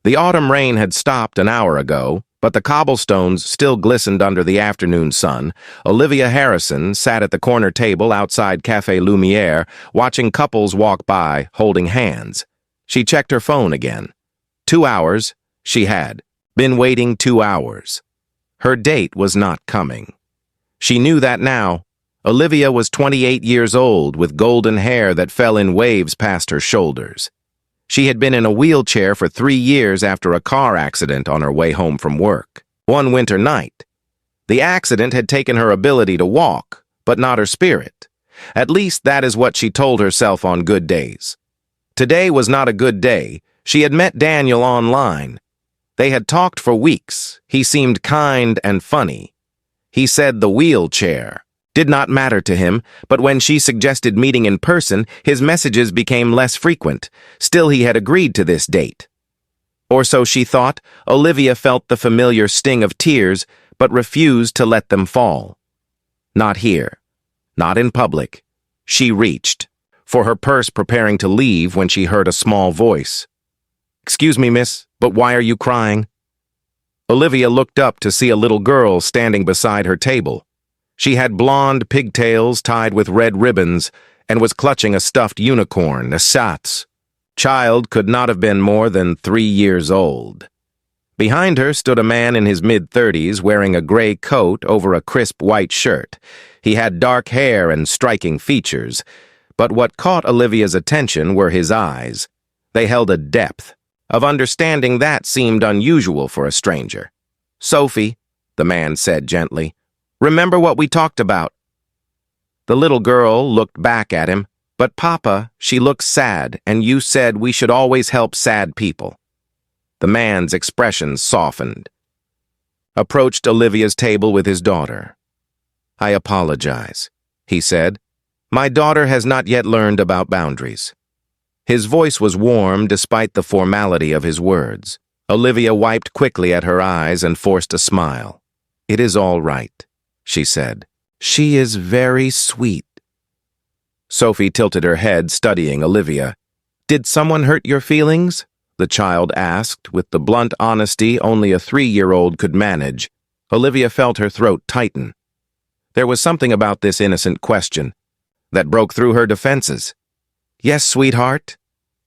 The autumn rain had stopped an hour ago, but the cobblestones still glistened under the afternoon sun. Olivia Harrison sat at the corner table outside Café Lumiere, watching couples walk by, holding hands. She checked her phone again. 2 hours, she had. Been waiting 2 hours. Her date was not coming. She knew that now. Olivia was 28 years old, with golden hair that fell in waves past her shoulders. She had been in a wheelchair for 3 years after a car accident on her way home from work. One winter night. The accident had taken her ability to walk, but not her spirit. At least that is what she told herself on good days. Today was not a good day. She had met Daniel online. They had talked for weeks. He seemed kind and funny. He said the wheelchair did not matter to him, but when she suggested meeting in person, his messages became less frequent. Still, he had agreed to this date. Or so she thought. Olivia felt the familiar sting of tears, but refused to let them fall. Not here. Not in public. She reached for her purse, preparing to leave when she heard a small voice. "Excuse me, miss, but why are you crying?" Olivia looked up to see a little girl standing beside her table. She had blonde pigtails tied with red ribbons and was clutching a stuffed unicorn, a Satz. Child could not have been more than 3 years old. Behind her stood a man in his mid-30s wearing a gray coat over a crisp white shirt. He had dark hair and striking features, but what caught Olivia's attention were his eyes. They held a depth of understanding that seemed unusual for a stranger. "Sophie," the man said gently, "remember what we talked about?" The little girl looked back at him. "But Papa, she looks sad, and you said we should always help sad people." The man's expression softened. Approached Olivia's table with his daughter. "I apologize," he said. "My daughter has not yet learned about boundaries." His voice was warm despite the formality of his words. Olivia wiped quickly at her eyes and forced a smile. "It is all right," she said. "She is very sweet." Sophie tilted her head, studying Olivia. "Did someone hurt your feelings?" the child asked, with the blunt honesty only a 3-year-old could manage. Olivia felt her throat tighten. There was something about this innocent question that broke through her defenses. "Yes, sweetheart,"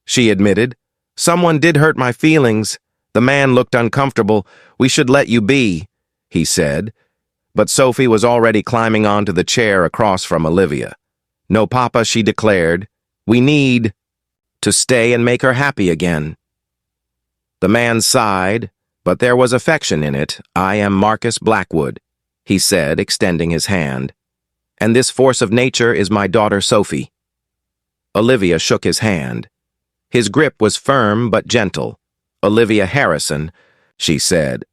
she admitted. "Someone did hurt my feelings." The man looked uncomfortable. "We should let you be," he said. But Sophie was already climbing onto the chair across from Olivia. "No, Papa," she declared. "We need to stay and make her happy again." The man sighed, but there was affection in it. "I am Marcus Blackwood," he said, extending his hand. "And this force of nature is my daughter Sophie." Olivia shook his hand. His grip was firm but gentle. "Olivia Harrison," she said.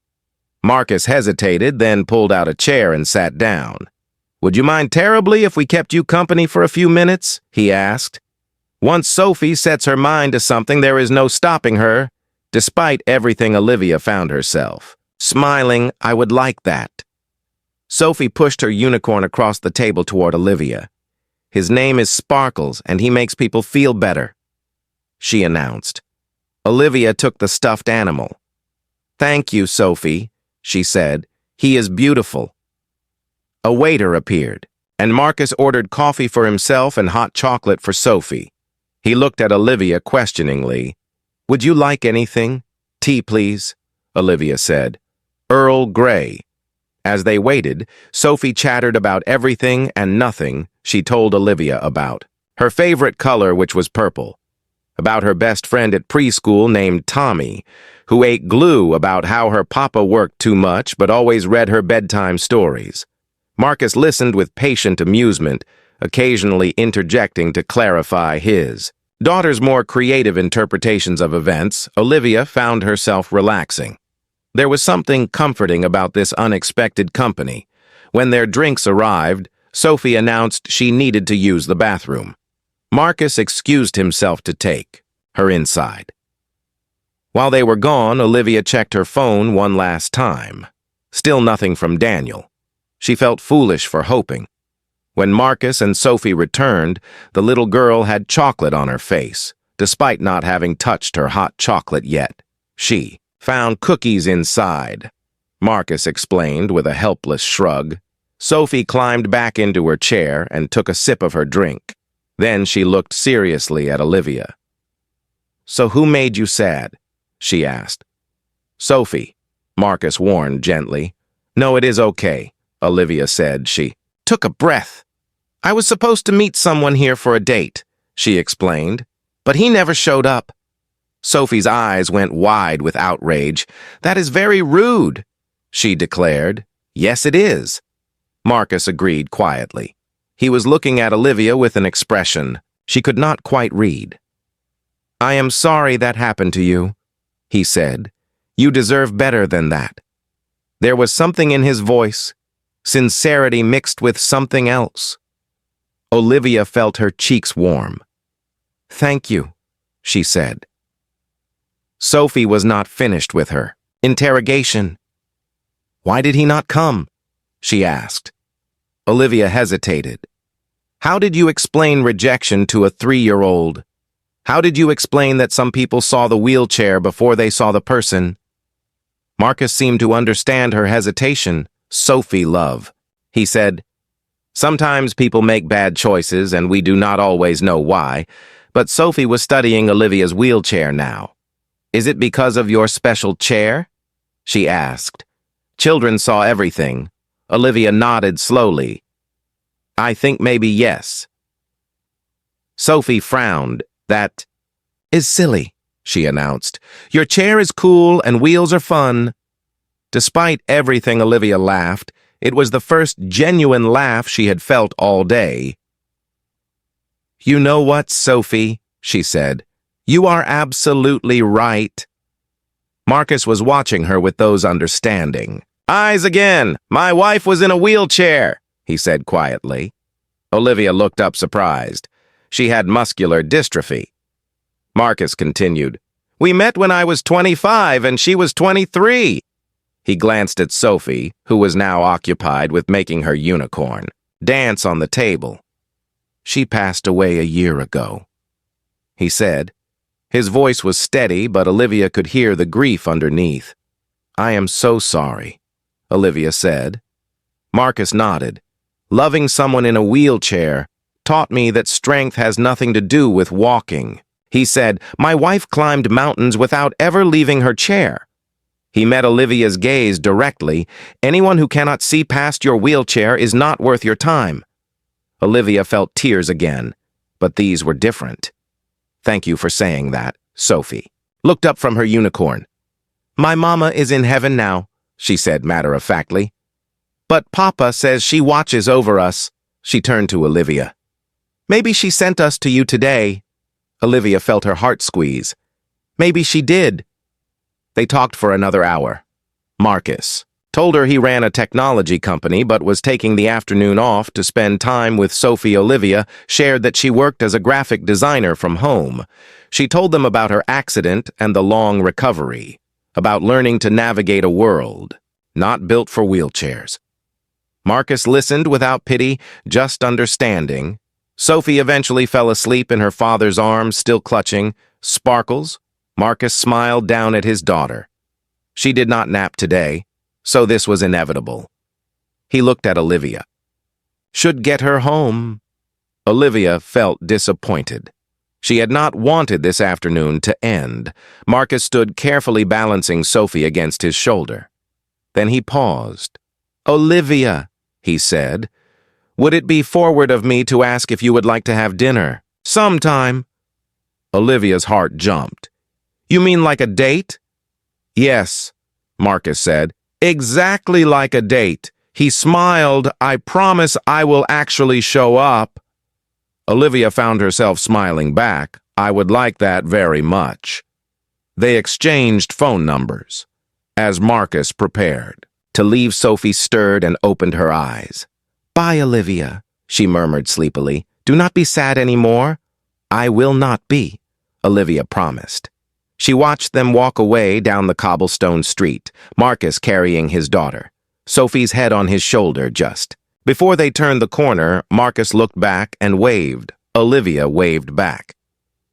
Marcus hesitated, then pulled out a chair and sat down. "Would you mind terribly if we kept you company for a few minutes?" he asked. Once Sophie sets her mind to something, there is no stopping her. Despite everything, Olivia found herself smiling. "I would like that." Sophie pushed her unicorn across the table toward Olivia. "His name is Sparkles, and he makes people feel better," she announced. Olivia took the stuffed animal. "Thank you, Sophie," she said. "He is beautiful." A waiter appeared, and Marcus ordered coffee for himself and hot chocolate for Sophie. He looked at Olivia questioningly. "Would you like anything?" "Tea, please," Olivia said. "Earl Grey." As they waited, Sophie chattered about everything and nothing she told Olivia about. Her favorite color, which was purple. About her best friend at preschool named Tommy, who ate glue, about how her papa worked too much but always read her bedtime stories. Marcus listened with patient amusement, occasionally interjecting to clarify his daughter's more creative interpretations of events. Olivia found herself relaxing. There was something comforting about this unexpected company. When their drinks arrived, Sophie announced she needed to use the bathroom. Marcus excused himself to take her inside. While they were gone, Olivia checked her phone one last time. Still nothing from Daniel. She felt foolish for hoping. When Marcus and Sophie returned, the little girl had chocolate on her face, despite not having touched her hot chocolate yet. She found cookies inside, Marcus explained with a helpless shrug. Sophie climbed back into her chair and took a sip of her drink. Then she looked seriously at Olivia. "So who made you sad?" she asked. "Sophie," Marcus warned gently. "No, it is okay," Olivia said. She took a breath. "I was supposed to meet someone here for a date," she explained, "but he never showed up." Sophie's eyes went wide with outrage. "That is very rude," she declared. "Yes, it is," Marcus agreed quietly. He was looking at Olivia with an expression she could not quite read. "I am sorry that happened to you," he said. "You deserve better than that." There was something in his voice, sincerity mixed with something else. Olivia felt her cheeks warm. "Thank you," she said. Sophie was not finished with her interrogation. "Why did he not come?" she asked. Olivia hesitated. "How did you explain rejection to a 3-year-old? How did you explain that some people saw the wheelchair before they saw the person?" Marcus seemed to understand her hesitation. "Sophie, love," he said. "Sometimes people make bad choices and we do not always know why, but Sophie was studying Olivia's wheelchair now. Is it because of your special chair?" she asked. Children saw everything. Olivia nodded slowly. "I think maybe yes." Sophie frowned. "That is silly," she announced. "Your chair is cool and wheels are fun." Despite everything, Olivia laughed. It was the first genuine laugh she had felt all day. "You know what, Sophie?" she said. "You are absolutely right." Marcus was watching her with those understanding. "Eyes again! My wife was in a wheelchair," he said quietly. Olivia looked up surprised. She had muscular dystrophy. Marcus continued, "We met when I was 25 and she was 23. He glanced at Sophie, who was now occupied with making her unicorn dance on the table. "She passed away a year ago," he said. His voice was steady, but Olivia could hear the grief underneath. "I am so sorry," Olivia said. Marcus nodded. "Loving someone in a wheelchair taught me that strength has nothing to do with walking." He said, "My wife climbed mountains without ever leaving her chair." He met Olivia's gaze directly. "Anyone who cannot see past your wheelchair is not worth your time." Olivia felt tears again, but these were different. "Thank you for saying that," Sophie looked up from her unicorn. "My mama is in heaven now," she said matter-of-factly. "But Papa says she watches over us." She turned to Olivia. "Maybe she sent us to you today." Olivia felt her heart squeeze. "Maybe she did." They talked for another hour. Marcus told her he ran a technology company but was taking the afternoon off to spend time with Sophie. Olivia shared that she worked as a graphic designer from home. She told them about her accident and the long recovery, about learning to navigate a world not built for wheelchairs. Marcus listened without pity, just understanding. Sophie eventually fell asleep in her father's arms, still clutching. Sparkles? Marcus smiled down at his daughter. She did not nap today, so this was inevitable. He looked at Olivia. "Should get her home." Olivia felt disappointed. She had not wanted this afternoon to end. Marcus stood carefully balancing Sophie against his shoulder. Then he paused. "Olivia," he said, "would it be forward of me to ask if you would like to have dinner? Sometime." Olivia's heart jumped. "You mean like a date?" "Yes," Marcus said. "Exactly like a date." He smiled. "I promise I will actually show up." Olivia found herself smiling back. "I would like that very much." They exchanged phone numbers. As Marcus prepared to leave, Sophie stirred and opened her eyes. "Bye, Olivia," she murmured sleepily. "Do not be sad anymore." "I will not be," Olivia promised. She watched them walk away down the cobblestone street, Marcus carrying his daughter, Sophie's head on his shoulder just. Before they turned the corner, Marcus looked back and waved. Olivia waved back.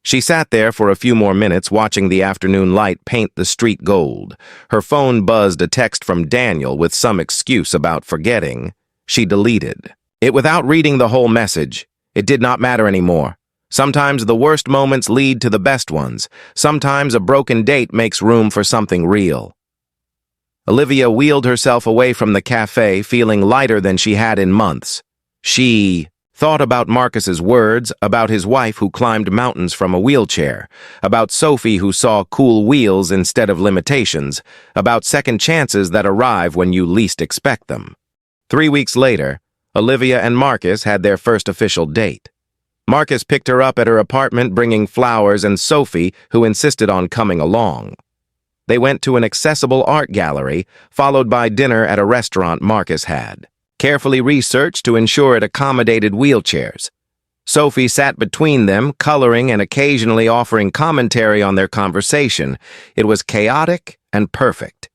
She sat there for a few more minutes watching the afternoon light paint the street gold. Her phone buzzed a text from Daniel with some excuse about forgetting. She deleted it without reading the whole message. It did not matter anymore. Sometimes the worst moments lead to the best ones. Sometimes a broken date makes room for something real. Olivia wheeled herself away from the cafe, feeling lighter than she had in months. She thought about Marcus's words, about his wife who climbed mountains from a wheelchair, about Sophie who saw cool wheels instead of limitations, about second chances that arrive when you least expect them. 3 weeks later, Olivia and Marcus had their first official date. Marcus picked her up at her apartment bringing flowers and Sophie, who insisted on coming along. They went to an accessible art gallery, followed by dinner at a restaurant Marcus had carefully researched to ensure it accommodated wheelchairs. Sophie sat between them, coloring and occasionally offering commentary on their conversation. It was chaotic and perfect.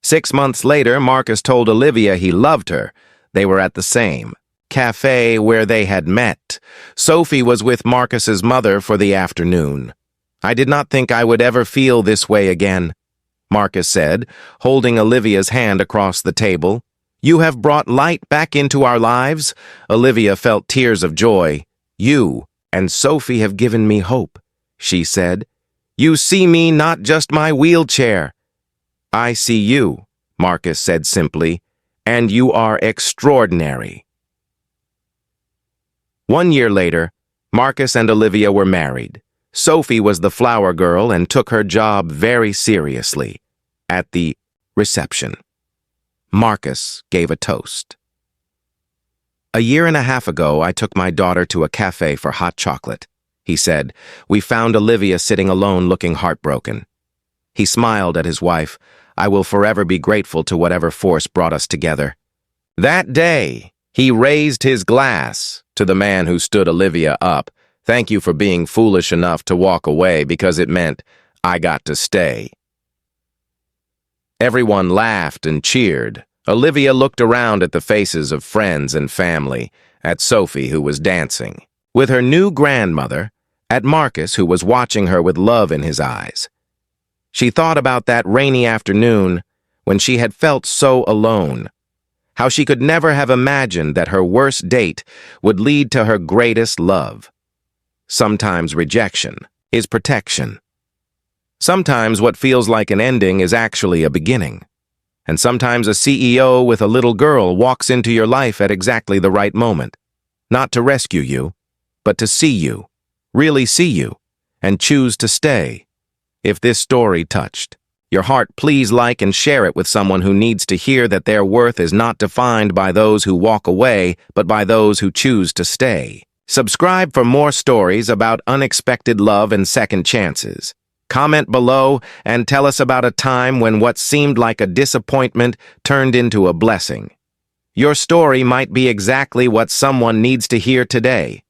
6 months later, Marcus told Olivia he loved her. They were at the same cafe where they had met. Sophie was with Marcus's mother for the afternoon. "I did not think I would ever feel this way again," Marcus said, holding Olivia's hand across the table. "You have brought light back into our lives." Olivia felt tears of joy. "You and Sophie have given me hope," she said. "You see me, not just my wheelchair." "I see you," Marcus said simply, "and you are extraordinary." 1 year later, Marcus and Olivia were married. Sophie was the flower girl and took her job very seriously. At the reception, Marcus gave a toast. "A year and a half ago, I took my daughter to a cafe for hot chocolate," he said. "We found Olivia sitting alone looking heartbroken." He smiled at his wife. "I will forever be grateful to whatever force brought us together." That day, he raised his glass to the man who stood Olivia up. "Thank you for being foolish enough to walk away because it meant I got to stay." Everyone laughed and cheered. Olivia looked around at the faces of friends and family, at Sophie, who was dancing with her new grandmother, at Marcus, who was watching her with love in his eyes. She thought about that rainy afternoon when she had felt so alone, how she could never have imagined that her worst date would lead to her greatest love. Sometimes rejection is protection. Sometimes what feels like an ending is actually a beginning. And sometimes a CEO with a little girl walks into your life at exactly the right moment, not to rescue you, but to see you, really see you, and choose to stay. If this story touched your heart, please like and share it with someone who needs to hear that their worth is not defined by those who walk away, but by those who choose to stay. Subscribe for more stories about unexpected love and second chances. Comment below and tell us about a time when what seemed like a disappointment turned into a blessing. Your story might be exactly what someone needs to hear today.